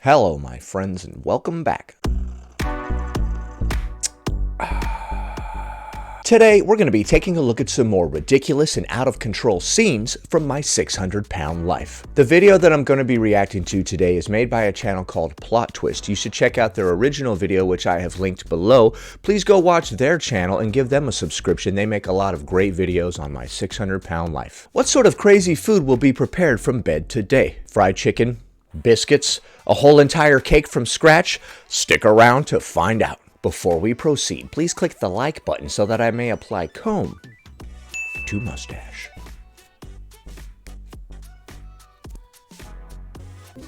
Hello, my friends, and welcome back. Today, we're going to be taking a look at some more ridiculous and out-of-control scenes from my 600-pound life. The video that I'm going to be reacting to today is made by a channel called Plot Twist. You should check out their original video, which I have linked below. Please go watch their channel and give them a subscription. They make a lot of great videos on my 600-pound life. What sort of crazy food will be prepared from bed today? Fried chicken? Biscuits? A whole entire cake from scratch? Stick around to find out. Before we proceed, please click the like button so that I may apply comb to mustache.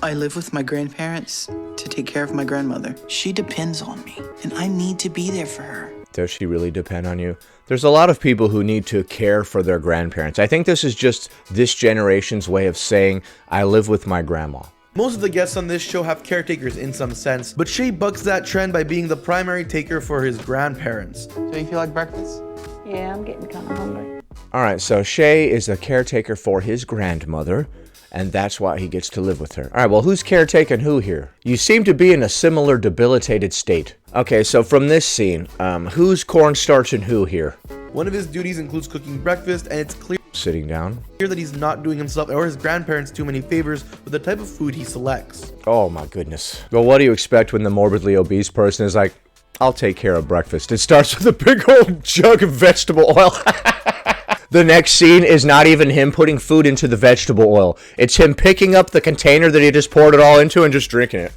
I live with my grandparents to take care of my grandmother. She depends on me, and I need to be there for her. Does she really depend on you? There's a lot of people who need to care for their grandparents. I think this is just this generation's way of saying, I live with my grandma. Most of the guests on this show have caretakers in some sense, but Shay bucks that trend by being the primary taker for his grandparents. So you feel like breakfast? Yeah, I'm getting kind of hungry. Alright, so Shay is a caretaker for his grandmother, and that's why he gets to live with her. Alright, well, who's caretaking who here? You seem to be in a similar debilitated state. Okay, so from this scene, who's cornstarching who here? One of his duties includes cooking breakfast, and it's clear Sitting down. that he's not doing himself or his grandparents too many favors with the type of food he selects. Oh my goodness. Well, what do you expect when the morbidly obese person is like, I'll take care of breakfast? It starts with a big old jug of vegetable oil. The next scene is not even him putting food into the vegetable oil. It's him picking up the container that he just poured it all into and just drinking it.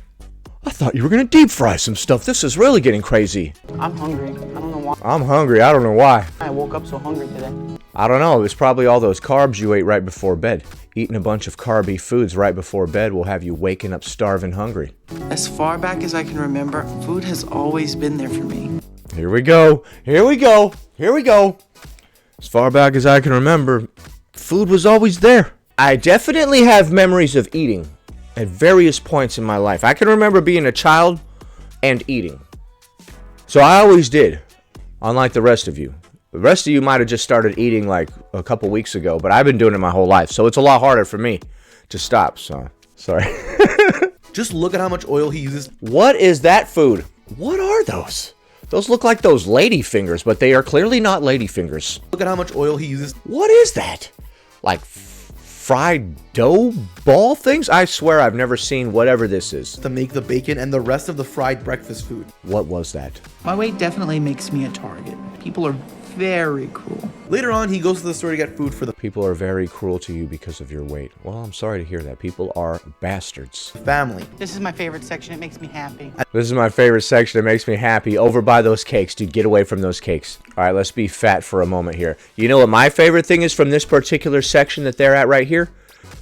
I thought you were going to deep fry some stuff. This is really getting crazy. I'm hungry. I don't know why. I'm hungry. I don't know why. I woke up so hungry today. I don't know. It's probably all those carbs you ate right before bed. Eating a bunch of carby foods right before bed will have you waking up starving hungry. As far back as I can remember, food has always been there for me. Here we go. Here we go. Here we go. As far back as I can remember, food was always there. I definitely have memories of eating at various points in my life. I can remember being a child and eating. So I always did, unlike the rest of you. The rest of you might have just started eating like a couple weeks ago, but I've been doing it my whole life, so it's a lot harder for me to stop, so sorry. Just look at how much oil he uses. What is that food? What are those? Those look like those lady fingers, but they are clearly not lady fingers. Look at how much oil he uses. What is that? Like fried dough ball things? I swear I've never seen whatever this is. To make the bacon and the rest of the fried breakfast food. What was that? My weight definitely makes me a target. People are very cruel. Later on, he goes to the store to get food for the People are very cruel to you because of your weight. Well, I'm sorry to hear that. People are bastards. family. This is my favorite section. It makes me happy. This is my favorite section. It makes me happy. Over by those cakes. Dude, get away from those cakes. All right, let's be fat for a moment here. You know what my favorite thing is from this particular section that they're at right here?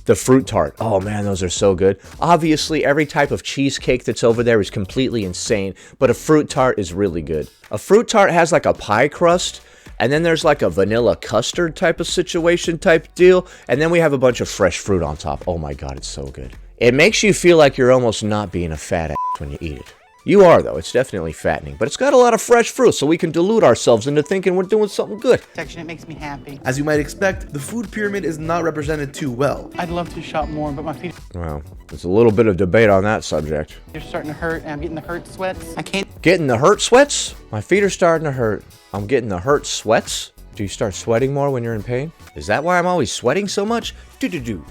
The fruit tart. Oh man, those are so good. Obviously, every type of cheesecake that's over there is completely insane, but a fruit tart is really good. A fruit tart has like a pie crust, and then there's like a vanilla custard type of situation type deal, and then we have a bunch of fresh fruit on top. Oh my god, it's so good. It makes you feel like you're almost not being a fat ass when you eat it. You are, though. It's definitely fattening, but it's got a lot of fresh fruit, so we can delude ourselves into thinking we're doing something good. Section. It makes me happy. As you might expect, the food pyramid is not represented too well. I'd love to shop more, but my feet Well, there's a little bit of debate on that subject. are starting to hurt, and I'm getting the hurt sweats. I can't. Getting the hurt sweats? My feet are starting to hurt. I'm getting the hurt sweats? Do you start sweating more when you're in pain? Is that why I'm always sweating so much? Do-do-do.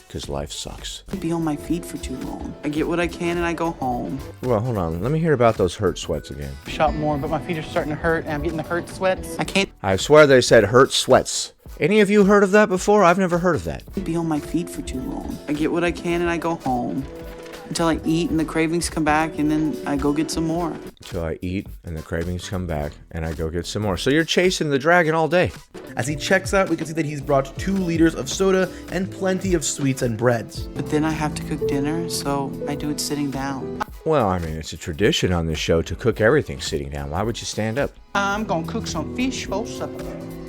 Because life sucks. Be on my feet for too long. I get what I can and I go home. Well, hold on. Let me hear about those hurt sweats again. Shop more, but my feet are starting to hurt, and I'm getting the hurt sweats. I can't I swear they said hurt sweats. Any of you heard of that before? I've never heard of that. be on my feet for too long. I get what I can and I go home until I eat and the cravings come back, and then I go get some more. Until I eat and the cravings come back and I go get some more. So you're chasing the dragon all day. As he checks out, we can see that he's brought 2 liters of soda and plenty of sweets and breads. But then I have to cook dinner, so I do it sitting down. Well, I mean, it's a tradition on this show to cook everything sitting down. Why would you stand up? I'm gonna cook some fish for supper.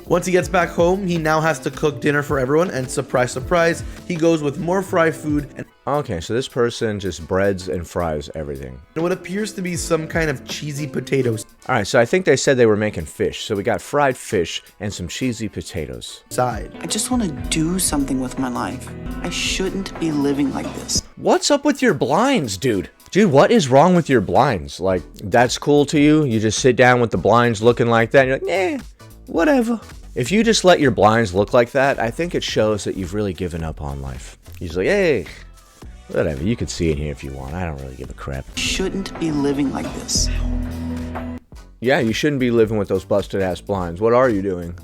Once he gets back home, he now has to cook dinner for everyone, and surprise, surprise, he goes with more fried food and Okay, so this person just breads and fries everything. what appears to be some kind of cheesy potatoes All right, so I think they said they were making fish. So we got fried fish and some cheesy potatoes. side. I just want to do something with my life. I shouldn't be living like this. What's up with your blinds, dude? Dude, what is wrong with your blinds? Like, that's cool to you? You just sit down with the blinds looking like that and you're like, whatever. If you just let your blinds look like that, I think it shows that you've really given up on life. You're just like, hey, whatever. You can see it here if you want. I don't really give a crap. Shouldn't be living like this. Yeah, you shouldn't be living with those busted-ass blinds. What are you doing?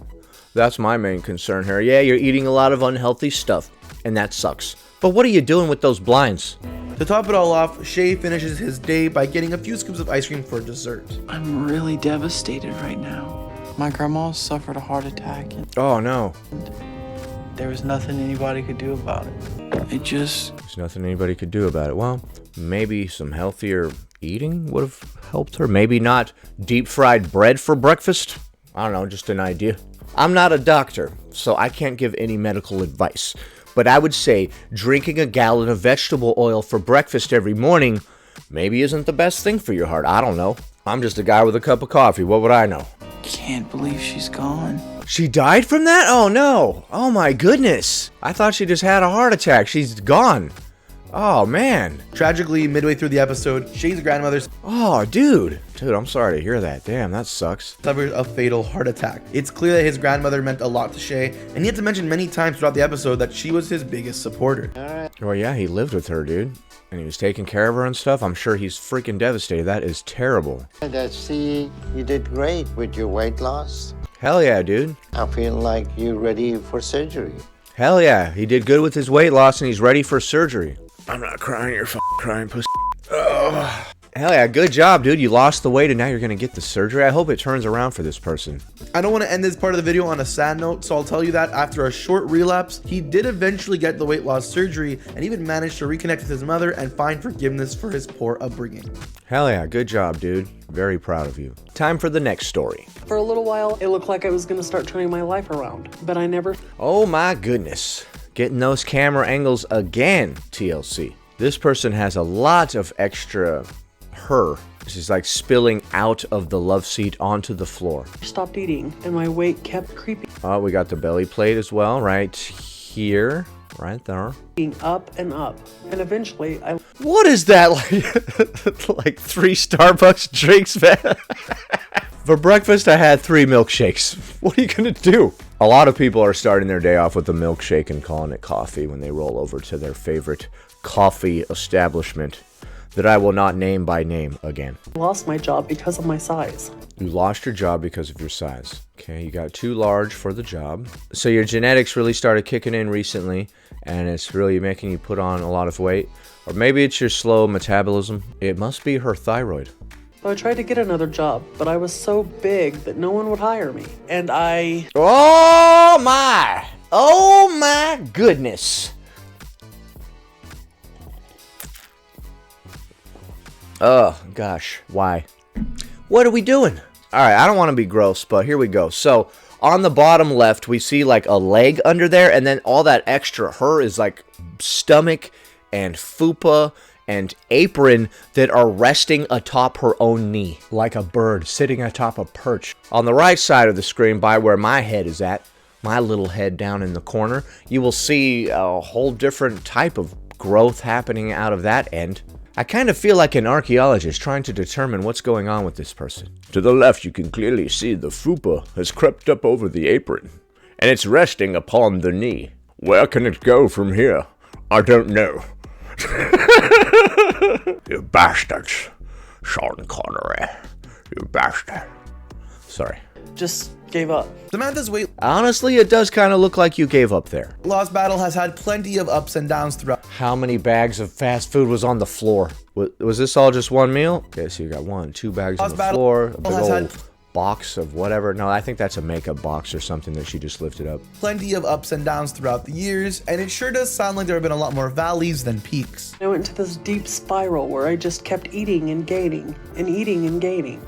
That's my main concern here. Yeah, you're eating a lot of unhealthy stuff, and that sucks. But what are you doing with those blinds? To top it all off, Shay finishes his day by getting a few scoops of ice cream for dessert. I'm really devastated right now. My grandma suffered a heart attack and Oh, no. there was nothing anybody could do about it. There's nothing anybody could do about it. Well, maybe some healthier eating would have helped her. Maybe not deep-fried bread for breakfast. I don't know, just an idea. I'm not a doctor, so I can't give any medical advice. But I would say drinking a gallon of vegetable oil for breakfast every morning maybe isn't the best thing for your heart. I don't know. I'm just a guy with a cup of coffee. What would I know? Can't believe she's gone. She died from that? Oh, no. Oh, my goodness. I thought she just had a heart attack. She's gone. Oh, man. Tragically, midway through the episode, Shay's grandmother Oh, dude. Dude, I'm sorry to hear that. Damn, that sucks. suffers a fatal heart attack. It's clear that his grandmother meant a lot to Shay, and he had to mention many times throughout the episode that she was his biggest supporter. Well, yeah, he lived with her, dude. And he was taking care of her and stuff. I'm sure he's freaking devastated. That is terrible. I see you did great with your weight loss. Hell yeah, dude. I feel like you're ready for surgery. Hell yeah. He did good with his weight loss and he's ready for surgery. I'm not crying. You're crying, pussy. Ugh. Hell yeah, good job, dude. You lost the weight and now you're going to get the surgery. I hope it turns around for this person. I don't want to end this part of the video on a sad note, so I'll tell you that after a short relapse, he did eventually get the weight loss surgery and even managed to reconnect with his mother and find forgiveness for his poor upbringing. Hell yeah, good job, dude. Very proud of you. Time for the next story. For a little while, it looked like I was going to start turning my life around, but I never. Oh my goodness. Getting those camera angles again, TLC. This person has a lot of extra She's like spilling out of the love seat onto the floor. Stopped eating, and my weight kept creeping Oh, we got the belly plate as well, right here, right there. up and up. And eventually, I What is that, like 3 Starbucks drinks, man? For breakfast, I had 3 milkshakes. What are you gonna do? A lot of people are starting their day off with a milkshake and calling it coffee when they roll over to their favorite coffee establishment that I will not name by name again. lost my job because of my size. You lost your job because of your size. Okay, you got too large for the job. So your genetics really started kicking in recently, and it's really making you put on a lot of weight. Or maybe it's your slow metabolism. It must be her thyroid. So I tried to get another job, but I was so big that no one would hire me. And I Oh my goodness. Oh gosh, why? What are we doing? All right, I don't want to be gross, but here we go. So on the bottom left, we see like a leg under there, and then all that extra is like stomach and fupa and apron that are resting atop her own knee, like a bird sitting atop a perch. On the right side of the screen, by where my head is at, my little head down in the corner, you will see a whole different type of growth happening out of that end. I kind of feel like an archaeologist trying to determine what's going on with this person. To the left, you can clearly see the fupa has crept up over the apron, and it's resting upon the knee. Where can it go from here? I don't know. You bastards. Sean Connery. You bastard. Sorry. just gave up. Samantha's weight Honestly, it does kind of look like you gave up there. loss battle has had plenty of ups and downs throughout. How many bags of fast food was on the floor? Was this all just one meal? Okay, so you got 1, 2 bags on the floor, a big old box of whatever. No, I think that's a makeup box or something that she just lifted up. Plenty of ups and downs throughout the years, and it sure does sound like there have been a lot more valleys than peaks. I went into this deep spiral where I just kept eating and gaining and eating and gaining.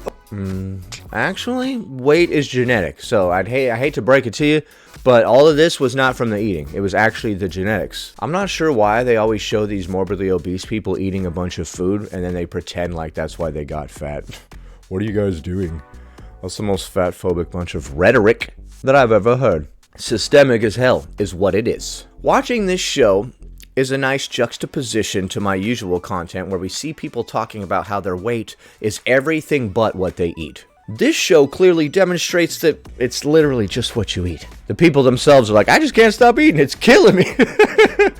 actually, weight is genetic. So I hate to break it to you, but all of this was not from the eating. It was actually the genetics. I'm not sure why they always show these morbidly obese people eating a bunch of food, and then they pretend like that's why they got fat. What are you guys doing? That's the most fat-phobic bunch of rhetoric that I've ever heard. Systemic as hell is what it is. Watching this show is a nice juxtaposition to my usual content where we see people talking about how their weight is everything but what they eat. This show clearly demonstrates that it's literally just what you eat. The people themselves are like, I just can't stop eating, it's killing me.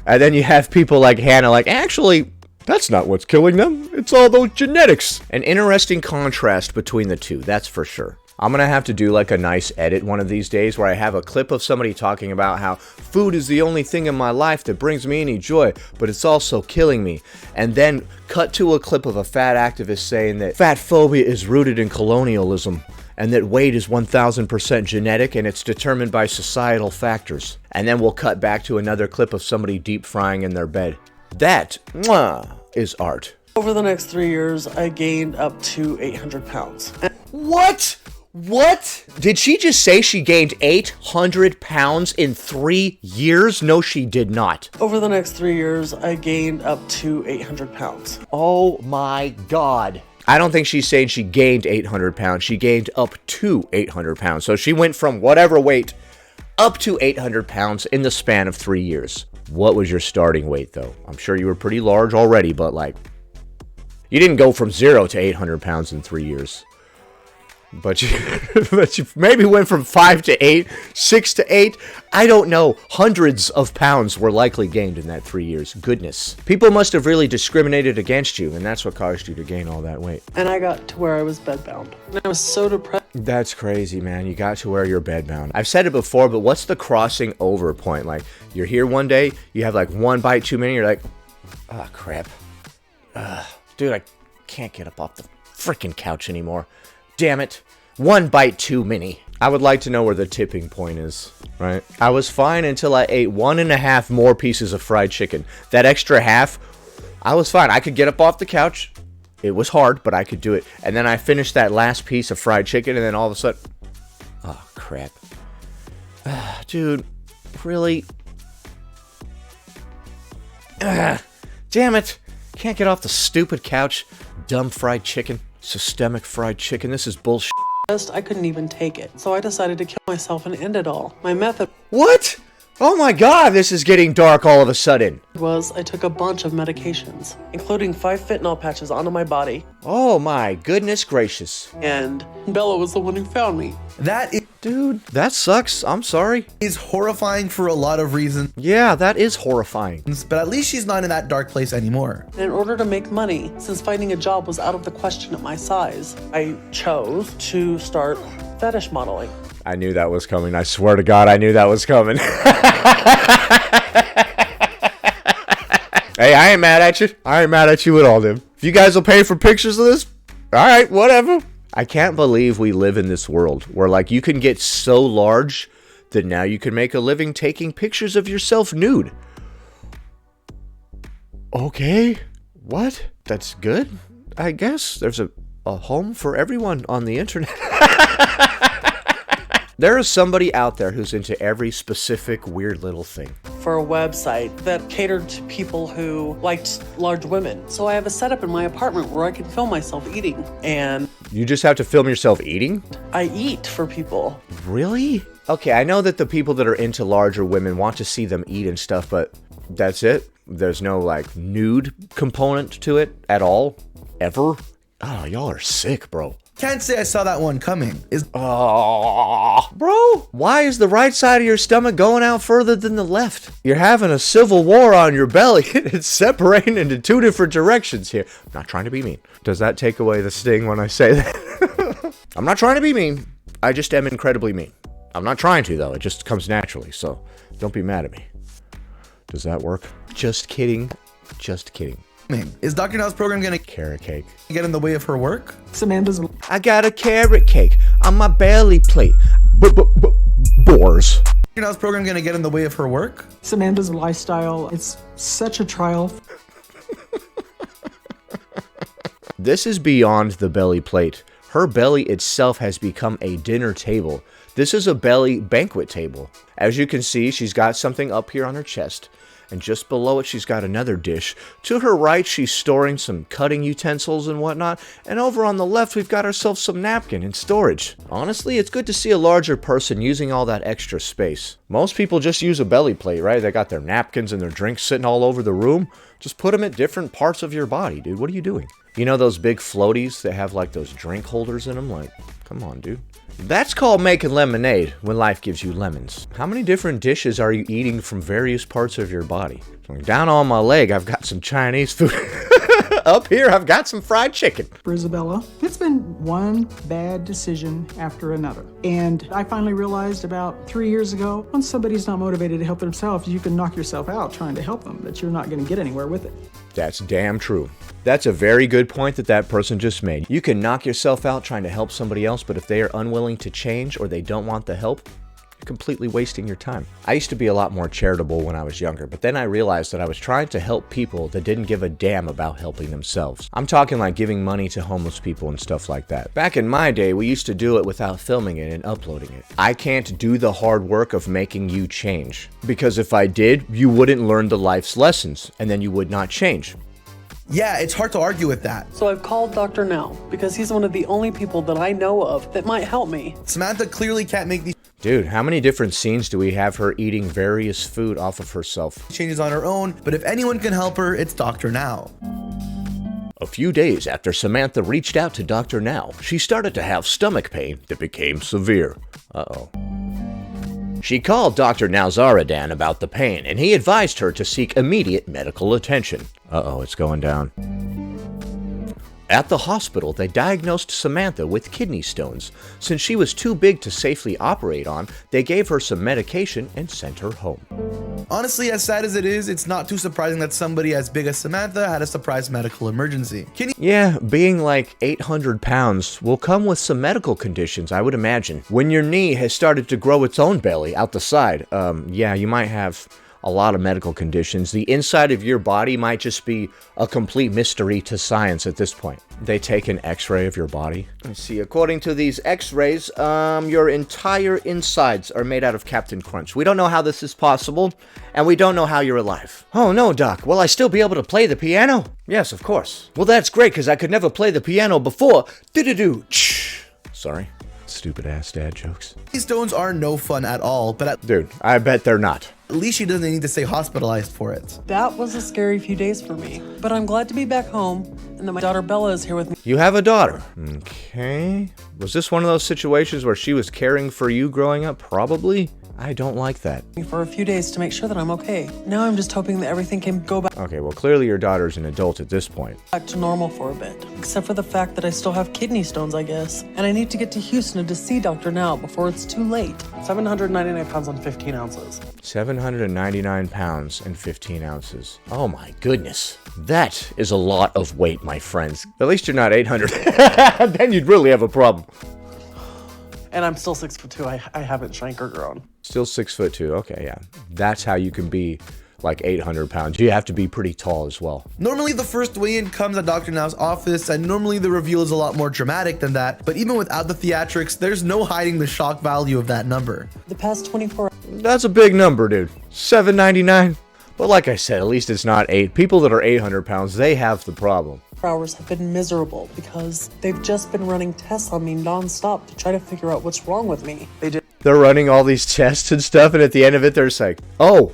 And then you have people like Hannah like, actually, that's not what's killing them, it's all those genetics. An interesting contrast between the two, that's for sure. I'm gonna have to do like a nice edit one of these days where I have a clip of somebody talking about how food is the only thing in my life that brings me any joy, but it's also killing me. And then cut to a clip of a fat activist saying that fat phobia is rooted in colonialism and that weight is 1000% genetic and it's determined by societal factors. And then we'll cut back to another clip of somebody deep frying in their bed. That, mwah, is art. Over the next 3 years, I gained up to 800 pounds. What? What? Did she just say she gained 800 pounds in 3 years? No, she did not. Over the next 3 years, I gained up to 800 pounds. Oh my God. I don't think she's saying she gained 800 pounds. She gained up to 800 pounds. So she went from whatever weight up to 800 pounds in the span of 3 years. What was your starting weight, though? I'm sure you were pretty large already, but like, you didn't go from 0 to 800 pounds in 3 years. But you maybe went from 5 to 8, 6 to 8. I don't know. Hundreds of pounds were likely gained in that 3 years. Goodness. People must have really discriminated against you, and that's what caused you to gain all that weight. And I got to where I was bedbound. And I was so depressed. That's crazy, man. You got to where you're bedbound. I've said it before, but what's the crossing over point? Like, you're here one day, you have like one bite too many, you're like, ah, crap. Dude, I can't get up off the freaking couch anymore. Damn it. One bite too many. I would like to know where the tipping point is, right? I was fine until I ate 1.5 more pieces of fried chicken. That extra half, I was fine. I could get up off the couch. It was hard, but I could do it. And then I finished that last piece of fried chicken, and then all of a sudden, oh, crap. Dude, really? Damn it. Can't get off the stupid couch. Dumb fried chicken. Systemic fried chicken. This is bullshit. I couldn't even take it. So I decided to kill myself and end it all. My method What? Oh my God, this is getting dark all of a sudden. was I took a bunch of medications, including 5 fentanyl patches onto my body. Oh my goodness gracious. And Bella was the one who found me. That Dude, that sucks. I'm sorry. is horrifying for a lot of reasons, Yeah, that is horrifying. but at least she's not in that dark place anymore. And in order to make money, since finding a job was out of the question at my size, I chose to start fetish modeling. I knew that was coming. I swear to God, I knew that was coming. Hey, I ain't mad at you. I ain't mad at you at all, dude. If you guys will pay for pictures of this, all right, whatever. I can't believe we live in this world where, like, you can get so large that now you can make a living taking pictures of yourself nude. Okay. What? That's good, I guess. There's a home for everyone on the internet. There is somebody out there who's into every specific weird little thing. For a website that catered to people who liked large women. So I have a setup in my apartment where I can film myself eating. And You just have to film yourself eating? I eat for people. Really? Okay, I know that the people that are into larger women want to see them eat and stuff, but that's it? There's no, like, nude component to it at all? Ever? Oh, y'all are sick, bro. Can't say I saw that one coming. Oh, bro, why is the right side of your stomach going out further than the left? You're having a civil war on your belly. It's separating into 2 different directions here. I'm not trying to be mean. Does that take away the sting when I say that? I'm not trying to be mean. I just am incredibly mean. I'm not trying to, though. It just comes naturally, so don't be mad at me. Does that work? Just kidding. Just kidding. Is Dr. Now's program gonna Carrot cake. get in the way of her work? Samantha's I got a carrot cake on my belly plate. Boars. Dr. Now's program gonna get in the way of her work? Samantha's lifestyle. It's such a trial. This is beyond the belly plate. Her belly itself has become a dinner table. This is a belly banquet table. As you can see, she's got something up here on her chest, and just below it, she's got another dish. To her right, she's storing some cutting utensils and whatnot, and over on the left, we've got ourselves some napkin and storage. Honestly, it's good to see a larger person using all that extra space. Most people just use a belly plate, right? They got their napkins and their drinks sitting all over the room. Just put them at different parts of your body, dude. What are you doing? You know those big floaties that have like those drink holders in them? Like, come on, dude. That's called making lemonade when life gives you lemons. How many different dishes are you eating from various parts of your body? Down on my leg, I've got some Chinese food. Up here, I've got some fried chicken. For Isabella, it's been one bad decision after another. And I finally realized about 3 years ago, once somebody's not motivated to help themselves, you can knock yourself out trying to help them, that you're not going to get anywhere with it. That's damn true. That's a very good point that person just made. You can knock yourself out trying to help somebody else, but if they are unwilling to change or they don't want the help, you're completely wasting your time. I used to be a lot more charitable when I was younger, but then I realized that I was trying to help people that didn't give a damn about helping themselves. I'm talking like giving money to homeless people and stuff like that. Back in my day, we used to do it without filming it and uploading it. I can't do the hard work of making you change, because if I did, you wouldn't learn the life's lessons, and then you would not change. Yeah, it's hard to argue with that. So I've called Dr. Now because he's one of the only people that I know of that might help me. Samantha clearly can't make these Dude, how many different scenes do we have her eating various food off of herself? changes on her own, but if anyone can help her, it's Dr. Now. A few days after Samantha reached out to Dr. Now, she started to have stomach pain that became severe. Uh-oh. She called Dr. Nowzaradan about the pain, and he advised her to seek immediate medical attention. Uh-oh, it's going down. At the hospital, they diagnosed Samantha with kidney stones. Since she was too big to safely operate on, they gave her some medication and sent her home. Honestly, as sad as it is, it's not too surprising that somebody as big as Samantha had a surprise medical emergency. Yeah, being like 800 pounds will come with some medical conditions, I would imagine. When your knee has started to grow its own belly out the side, yeah, you might have a lot of medical conditions. The inside of your body might just be a complete mystery to science at this point. They take an x-ray of your body. Let's see, according to these x-rays, your entire insides are made out of Captain Crunch. We don't know how this is possible, and we don't know how you're alive. Oh no, Doc, will I still be able to play the piano? Yes, of course. Well, that's great, because I could never play the piano before. Do-do-do. Sorry. Stupid ass dad jokes. These stones are no fun at all, but Dude, I bet they're not. at least she doesn't need to stay hospitalized for it. That was a scary few days for me, but I'm glad to be back home and that my daughter Bella is here with me. You have a daughter. Okay. Was this one of those situations where she was caring for you growing up? Probably. I don't like that. For a few days to make sure that I'm okay. Now I'm just hoping that everything can go back Okay, well, clearly your daughter's an adult at this point. to normal for a bit. Except for the fact that I still have kidney stones, I guess. And I need to get to Houston to see Dr. Now before it's too late. 799 pounds on 15 ounces. 799 pounds and 15 ounces. Oh my goodness. That is a lot of weight, my friends. At least you're not 800. Then you'd really have a problem. And I'm still 6'2". I haven't shrank or grown. Still 6'2". Okay, yeah. That's how you can be like 800 pounds. You have to be pretty tall as well. Normally the first weigh-in comes at Dr. Now's office, and normally the reveal is a lot more dramatic than that, but even without the theatrics, there's no hiding the shock value of that number. The past 24 That's a big number, dude. 799. But like I said, at least it's not 8. People that are 800 pounds, they have the problem. hours have been miserable because they've just been running tests on me nonstop to try to figure out what's wrong with me. They're running all these tests and stuff, and at the end of it, they're just like, oh,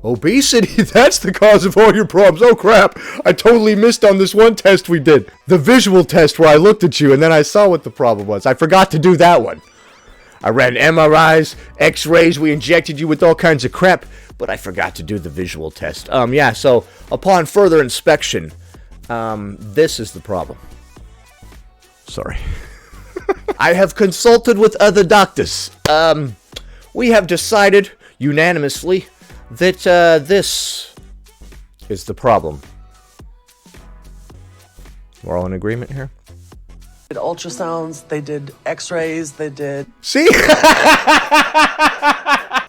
obesity, that's the cause of all your problems. Oh crap, I totally missed on this one test we did. The visual test where I looked at you and then I saw what the problem was. I forgot to do that one. I ran MRIs, x-rays, we injected you with all kinds of crap, but I forgot to do the visual test. Yeah, so upon further inspection, this is the problem. Sorry. I have consulted with other doctors. We have decided unanimously that this is the problem. We're all in agreement here? They did ultrasounds, they did x-rays, they did... See?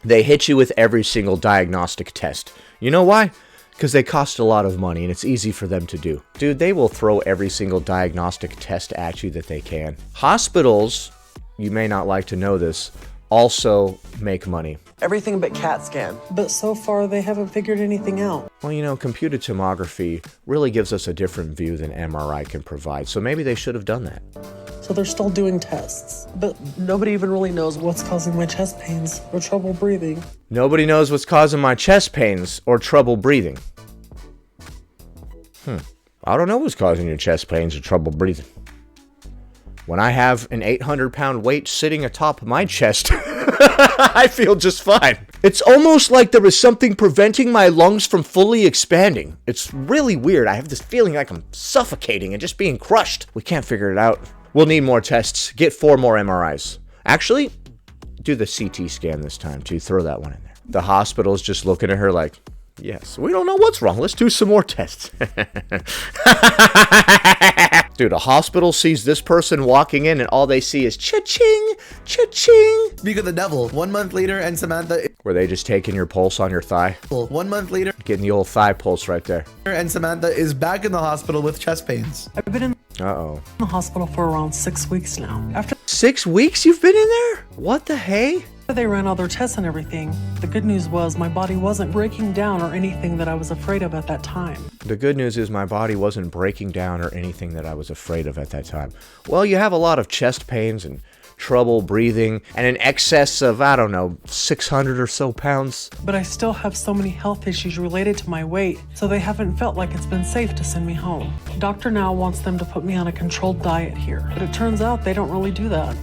They hit you with every single diagnostic test. You know why? because they cost a lot of money and it's easy for them to do. Dude, they will throw every single diagnostic test at you that they can. Hospitals, you may not like to know this, also make money. Everything but CAT scan. But so far, they haven't figured anything out. Well, you know, computed tomography really gives us a different view than MRI can provide, so maybe they should have done that. So they're still doing tests. But nobody even really knows what's causing my chest pains or trouble breathing. Nobody knows what's causing my chest pains or trouble breathing. I don't know what's causing your chest pains or trouble breathing. When I have an 800-pound weight sitting atop my chest, I feel just fine. It's almost like there is something preventing my lungs from fully expanding. It's really weird. I have this feeling like I'm suffocating and just being crushed. We can't figure it out. We'll need more tests. Get 4 more MRIs. Actually, do the CT scan this time, too. Throw that one in there. The hospital's just looking at her like, yes, we don't know what's wrong. Let's do some more tests. Dude, a hospital sees this person walking in and all they see is cha-ching, cha-ching. Speak of the devil. 1 month later, and Samantha... Were they just taking your pulse on your thigh? 1 month later, Getting the old thigh pulse right there. and Samantha is back in the hospital with chest pains. I've been in Uh-oh. the hospital for around 6 weeks now. After 6 weeks you've been in there? What the hey? they ran all their tests and everything, the good news was my body wasn't breaking down or anything that I was afraid of at that time. The good news is my body wasn't breaking down or anything that I was afraid of at that time. Well, you have a lot of chest pains and trouble breathing and an excess of, I don't know, 600 or so pounds. But I still have so many health issues related to my weight, so they haven't felt like it's been safe to send me home. Doctor now wants them to put me on a controlled diet here, but it turns out they don't really do that.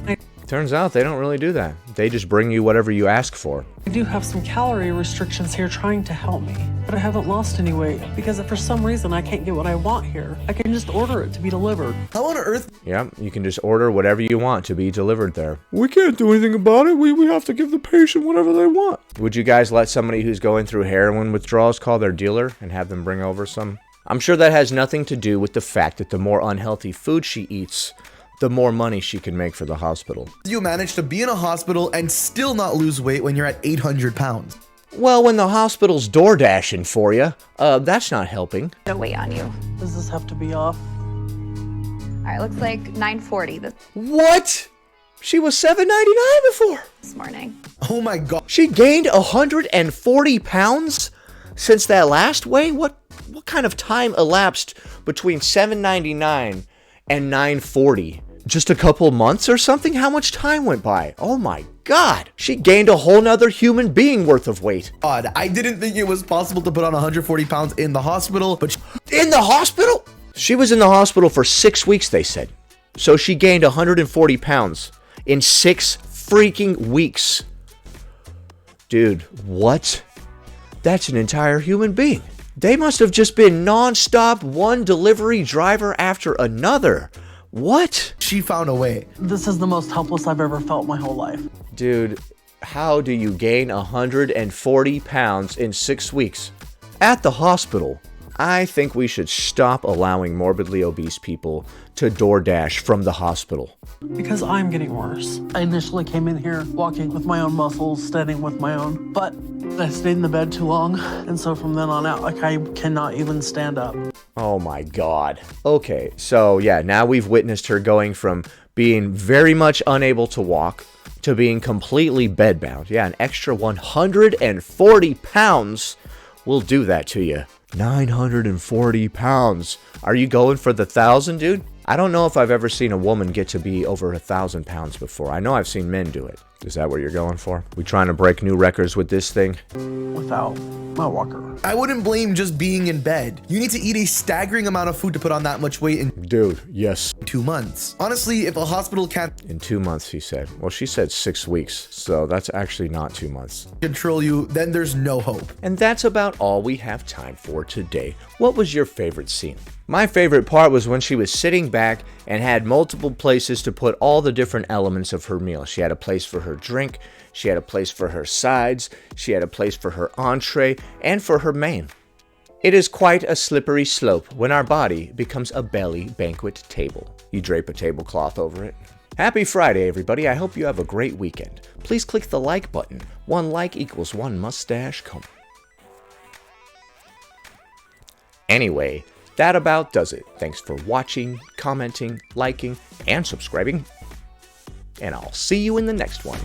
Turns out they don't really do that. They just bring you whatever you ask for. I do have some calorie restrictions here trying to help me, but I haven't lost any weight because if for some reason I can't get what I want here, I can just order it to be delivered. How on earth? Yep, you can just order whatever you want to be delivered there. We can't do anything about it. We have to give the patient whatever they want. Would you guys let somebody who's going through heroin withdrawals call their dealer and have them bring over some? I'm sure that has nothing to do with the fact that the more unhealthy food she eats, the more money she can make for the hospital. You manage to be in a hospital and still not lose weight when you're at 800 pounds. Well, when the hospital's door dashing for you, that's not helping. To wait on you. Does this have to be off? All right, looks like 9:40 What? She was $7.99 before. this morning. Oh my god. She gained 140 pounds since that last weigh? What kind of time elapsed between $7.99 and $9.40? Just a couple months or something? How much time went by? Oh my god. She gained a whole nother human being worth of weight. God, I didn't think it was possible to put on 140 pounds in the hospital, but In the hospital? She was in the hospital for 6 weeks, they said. So she gained 140 pounds in 6 freaking weeks. Dude, what? That's an entire human being. They must have just been non-stop, one delivery driver after another. What? she found a way. This is the most helpless I've ever felt my whole life. Dude, how do you gain 140 pounds in 6 weeks? At the hospital. I think we should stop allowing morbidly obese people to DoorDash from the hospital. Because I'm getting worse. I initially came in here walking with my own muscles, standing with my own, but I stayed in the bed too long, and so from then on out, like I cannot even stand up. Oh my god. Okay, so yeah, now we've witnessed her going from being very much unable to walk to being completely bedbound. Yeah, an extra 140 pounds will do that to you. 940 pounds. Are you going for the 1,000, dude? I don't know if I've ever seen a woman get to be over 1,000 pounds before. I know I've seen men do it. Is that what you're going for? We trying to break new records with this thing? Without my walker. I wouldn't blame just being in bed. You need to eat a staggering amount of food to put on that much weight in Dude, yes. 2 months. Honestly, if a hospital can't In 2 months, he said. Well, she said 6 weeks, so that's actually not 2 months. control you, then there's no hope. And that's about all we have time for today. What was your favorite scene? My favorite part was when she was sitting back and had multiple places to put all the different elements of her meal. She had a place for her drink, she had a place for her sides, she had a place for her entree, and for her main. It is quite a slippery slope when our body becomes a belly banquet table. You drape a tablecloth over it. Happy Friday, everybody. I hope you have a great weekend. Please click the like button. 1 like equals 1 mustache comb. Anyway, that about does it. Thanks for watching, commenting, liking, and subscribing. And I'll see you in the next one.